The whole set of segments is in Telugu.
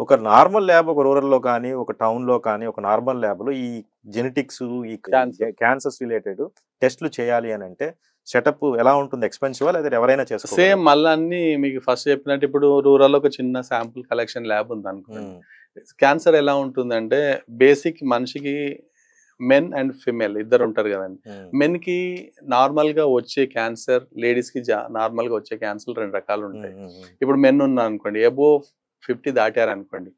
ఒక నార్మల్ ల్యాబ్ ఒక రూరల్‌లో కానీ, ఒక టౌన్‌లో కానీ, ఒక నార్మల్ ల్యాబ్‌లో ఈ జెనెటిక్స్ ఈ క్యాన్సర్స్ రిలేటెడ్ టెస్ట్‌లు చేయాలి అనంటే సెటప్ ఎలా ఉంటుంది? ఎక్స్‌పెన్సివా? లేదా ఎవరైనా చేసుకోగలరా? సేమ్ మళ్ళా అన్ని మీకు ఫస్ట్ చెప్పినట్టు ఇప్పుడు రూరల్‌లో ఒక చిన్న శాంపుల్ కలెక్షన్ ల్యాబ్ ఉందనుకోండి. క్యాన్సర్ ఎలా ఉంటుందంటే బేసిక్ మనిషికి మెన్ అండ్ ఫీమేల్ ఇద్దరు ఉంటారు కదండి. మెన్‌కి నార్మల్‌గా వచ్చే క్యాన్సర్, లేడీస్‌కి నార్మల్‌గా వచ్చే క్యాన్సర్ 2 రకాలు ఉంటాయి. ఇప్పుడు మెన్ ఉన్నారనుకోండి, అబోవ్ 50 దాటారనుకోండి,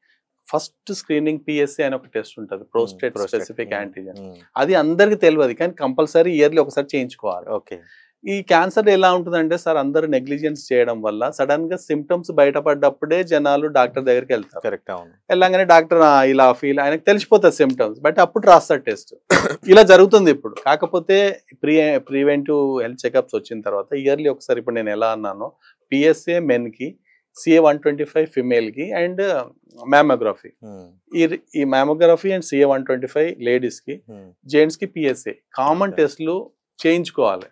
ఫస్ట్ స్క్రీనింగ్ పిఎస్సి అని ఒక టెస్ట్ ఉంటుంది, ప్రోస్టేట్ స్పెసిఫిక్ యాంటీజెన్. అది అందరికి తెలియదు, కానీ కంపల్సరీ ఇయర్లీ ఒకసారి చేయించుకోవాలి. ఓకే. ఈ క్యాన్సర్ ఎలా ఉంటుందంటే సార్, అందరూ నెగ్లిజెన్స్ చేయడం వల్ల సడన్ గా సిమ్టమ్స్ బయటపడ్డప్పుడే జనాలు డాక్టర్ దగ్గరికి వెళ్తారు. కరెక్ట్. అవును. వెళ్ళంగానే డాక్టర్ ఇలా ఫీల్, ఆయనకు తెలిసిపోతుంది సిమ్టమ్స్, బట్ అప్పుడు రాస్తారు టెస్ట్. ఇలా జరుగుతుంది ఇప్పుడు. కాకపోతే ప్రివెంటివ్ హెల్త్ చెకప్స్ వచ్చిన తర్వాత ఇయర్లీ ఒకసారి, ఇప్పుడు నేను ఎలా అన్నానో, పిఎస్ఏ మెన్ కి, CA-125 ఫిమేల్ కి, అండ్ మ్యామోగ్రఫీ. ఈ మ్యామోగ్రఫీ అండ్ CA-125 లేడీస్ కి, జెంట్స్ కి పిఎస్ఏ కామన్ టెస్ట్లు చేయించుకోవాలి.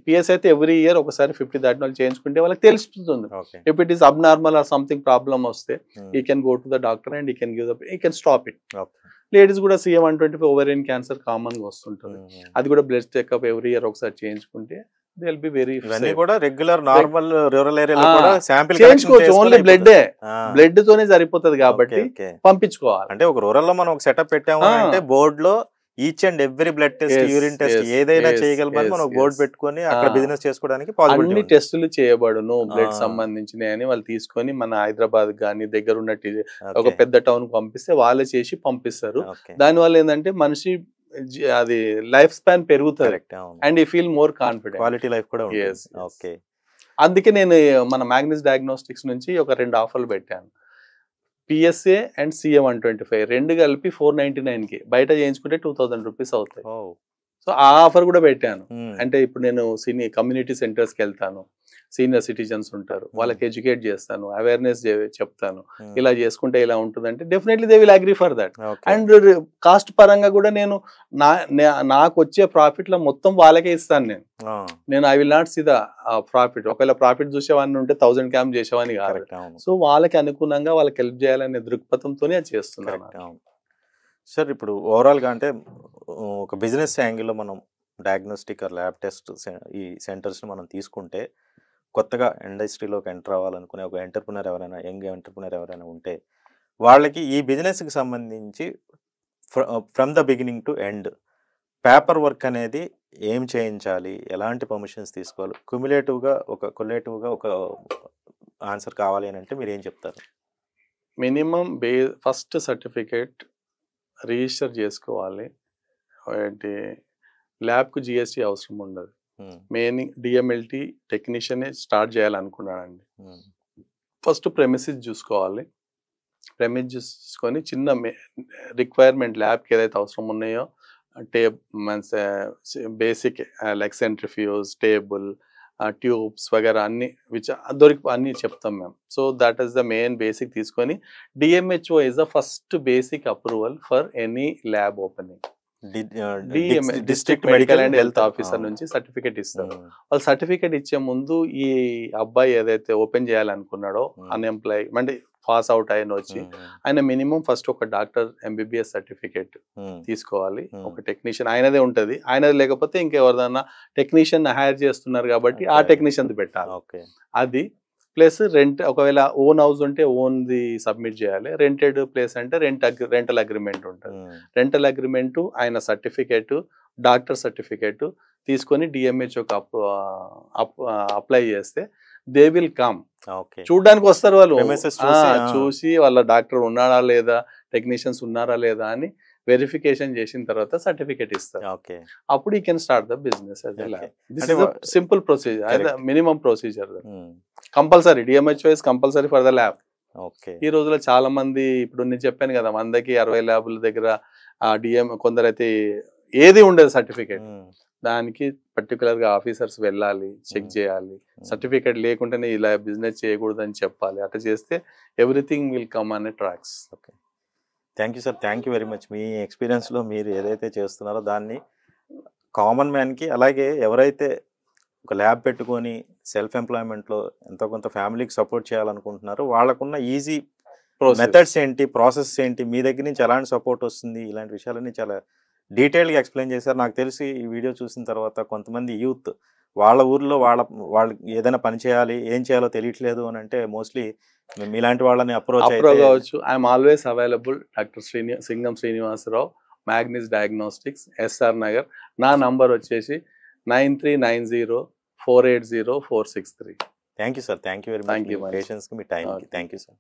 పిఎస్ అయితే ఎవ్రీ ఇయర్ ఒకసారి 50 దాటిన వాళ్ళు చేయించుకుంటే వాళ్ళకి తెలుస్తుంది. If it is abnormal or something problem వస్తే ఈ can go to the doctor and ఈ కెన్ స్టాప్ ఇట్. లేడీస్ కూడా CA-125 ఓవేరియన్ క్యాన్సర్ కామన్ గా వస్తుంటుంది. అది కూడా బ్లడ్ చెకప్ ఎవ్రీ ఇయర్ ఒకసారి చేయించుకుంటే దే విల్ బి వెరీ ఇవన్నీ కూడా రెగ్యులర్ నార్మల్ రూరల్ ఏరియాలో కూడా శాంపిల్ చేయించుకోవచ్చు. ఓన్లీ బ్లడ్ తోనే సరిపోతుంది కాబట్టి పంపించుకోవాలి. అంటే ఒక రూరల్ లో మనం ఒక సెటప్ పెట్టాము అంటే బోర్డ్ లో each and every blood test, urine test ఏదైనా చేయగలమని మనం బోర్డు పెట్టుకొని అక్కడ బిజినెస్ చేసుకోవడానికి అన్ని టెస్టులు చేయబడును బ్లడ్ సంబంధించినవి వాళ్ళు తీసుకొని మన హైదరాబాద్ గానీ దగ్గర ఉన్నట్టు ఒక పెద్ద టౌన్ పంపిస్తే వాళ్ళే చేసి పంపిస్తారు. దాని వల్ల ఏంటంటే మనిషి అది లైఫ్ స్పాన్ పెరుగుతుంది అండ్ ఈ feel more confident, quality life కూడా ఉంటుంది. ఓకే. అందుకే నేను మన మ్యాగ్నస్ డయాగ్నోస్టిక్స్ నుంచి ఒక 2 ఆఫర్లు పెట్టాను. పిఎస్ఏ అండ్ CA-125 రెండు కలిపి 499 కి, బయట చేయించుకుంటే 2000 రూపీస్ అవుతాయి. సో ఆ ఆఫర్ కూడా పెట్టాను. అంటే ఇప్పుడు నేను కమ్యూనిటీ సెంటర్స్కి వెళ్తాను, సీనియర్ సిటిజన్స్ ఉంటారు, వాళ్ళకి ఎడ్యుకేట్ చేస్తాను, అవేర్నెస్ చెప్తాను, ఇలా చేసుకుంటే ఇలా ఉంటుందంటే definitely they will agree for that. And cost పరంగా కూడా నేను నాకు వచ్చే ప్రాఫిట్ లో మొత్తం వాళ్ళకే ఇస్తాను. నేను I will not see the profit. ఒకవేళ ప్రాఫిట్ చూసేవాడిని ఉంటే 1000 క్యాంప్ చేసేవాడిని కాదు. సో వాళ్ళకి అనుగుణంగా వాళ్ళకి హెల్ప్ చేయాలనే దృక్పథంతోనే అది చేస్తున్నాను. సార్ ఇప్పుడు ఓవరాల్గా అంటే ఒక బిజినెస్ యాంగిల్లో మనం డయాగ్నోస్టిక్ ఆర్ ల్యాబ్ టెస్ట్ ఈ సెంటర్స్ని మనం తీసుకుంటే, కొత్తగా ఇండస్ట్రీలోకి ఎంటర్ అవ్వాలనుకునే ఒక ఎంటర్ప్రినర్ ఎవరైనా, యంగ్ ఎంటర్ప్రినర్ ఎవరైనా ఉంటే వాళ్ళకి ఈ బిజినెస్కి సంబంధించి from the beginning to end paper work అనేది ఏం చేయించాలి, ఎలాంటి పర్మిషన్స్ తీసుకోవాలి, కొలేటివ్గా ఒక ఆన్సర్ కావాలి అని అంటే మీరు ఏం చెప్తారు? మినిమం ఫస్ట్ సర్టిఫికేట్ రిజిస్టర్ చేసుకోవాలి. ఏంటి ల్యాబ్కు GST అవసరం ఉండదు. మెయిన్ DMLT టెక్నీషియన్ స్టార్ట్ చేయాలనుకున్నానండి. ఫస్ట్ ప్రెమిసిస్ చూసుకోవాలి. ప్రెమిస్ చూసుకొని చిన్న రిక్వైర్మెంట్ ల్యాబ్కి ఏదైతే అవసరం ఉన్నాయో, basic like centrifuge, table, tubes వగేరా అన్ని అన్ని చెప్తాం మేము. So that is the main basic తీసుకొని, DMHO is the first basic approval for any lab opening. District medical and health officer నుంచి సర్టిఫికేట్ ఇస్తారు. వాళ్ళు సర్టిఫికేట్ ఇచ్చే ముందు ఈ అబ్బాయి ఏదైతే ఓపెన్ చేయాలనుకున్నాడో, అన్ఎంప్లాయ్ అంటే పాస్ అవుట్ అయిన వచ్చి, ఆయన మినిమం ఫస్ట్ ఒక డాక్టర్ MBBS సర్టిఫికేట్ తీసుకోవాలి. ఒక టెక్నీషియన్ ఆయనదే ఉంటది, ఆయనది లేకపోతే ఇంకెవరిదన్నా టెక్నీషియన్ హైర్ చేస్తున్నారు కాబట్టి ఆ టెక్నీషియన్ పెట్టాలి. అది ప్లస్ రెంట్, ఒకవేళ ఓన్ హౌస్ ఉంటే ఓన్ది సబ్మిట్ చేయాలి. రెంటెడ్ ప్లేస్ అంటే రెంటల్ అగ్రిమెంట్ ఉంటుంది. రెంటల్ అగ్రిమెంట్, ఆయన సర్టిఫికేట్, డాక్టర్ సర్టిఫికేట్ తీసుకొని DMHOకి అప్లై చేస్తే దే విల్ కమ్. చూడడానికి వస్తారు వాళ్ళు, చూసి వాళ్ళ డాక్టర్ ఉన్నాడా లేదా, టెక్నీషియన్స్ ఉన్నారా లేదా అని వెరిఫికేషన్ చేసిన తర్వాత సర్టిఫికేట్ ఇస్తారు. అప్పుడు you can start the business. This is simple procedure, minimum procedure. Compulsory DMHO is compulsory for the lab. ఈ రోజులో చాలా మంది, ఇప్పుడు నేను చెప్పాను కదా, 100కి 60 ల్యాబుల దగ్గర కొందరైతే ఏది ఉండదు సర్టిఫికేట్. దానికి పర్టికులర్ గా ఆఫీసర్స్ వెళ్ళాలి, చెక్ చేయాలి. సర్టిఫికేట్ లేకుండానే ఇలా బిజినెస్ చేయకూడదు అని చెప్పాలి. అట్లా చేస్తే ఎవ్రీథింగ్ విల్ కమ్ అనే tracks. Thank you sir, thank you very much. మీ ఎక్స్పీరియన్స్లో మీరు ఏదైతే చేస్తున్నారో దాన్ని కామన్ మ్యాన్కి, అలాగే ఎవరైతే ఒక ల్యాబ్ పెట్టుకొని సెల్ఫ్ ఎంప్లాయ్మెంట్లో ఎంతో కొంత ఫ్యామిలీకి సపోర్ట్ చేయాలనుకుంటున్నారో వాళ్ళకున్న ఈజీ మెథడ్స్ ఏంటి, ప్రాసెస్ ఏంటి, మీ దగ్గర నుంచి ఎలాంటి సపోర్ట్ వస్తుంది, ఇలాంటి విషయాలన్నీ చాలా డీటెయిల్గా ఎక్స్ప్లెయిన్ చేశారు. నాకు తెలిసి ఈ వీడియో చూసిన తర్వాత కొంతమంది యూత్ వాళ్ళ ఊర్లో వాళ్ళు ఏదైనా పని చేయాలి, ఏం చేయాలో తెలియట్లేదు అని అంటే మోస్ట్లీ మీలాంటి వాళ్ళని అప్రోచ్ కావచ్చు. I'm always available. Doctor Singam Srinivasarao, Magnis diagnostics, SR Nagar. నా నంబర్ వచ్చేసి 9390480463. Thank you sir, thank you very much. Thank you, మీ పేషెన్స్కి, మీ టైంకి. Thank you sir.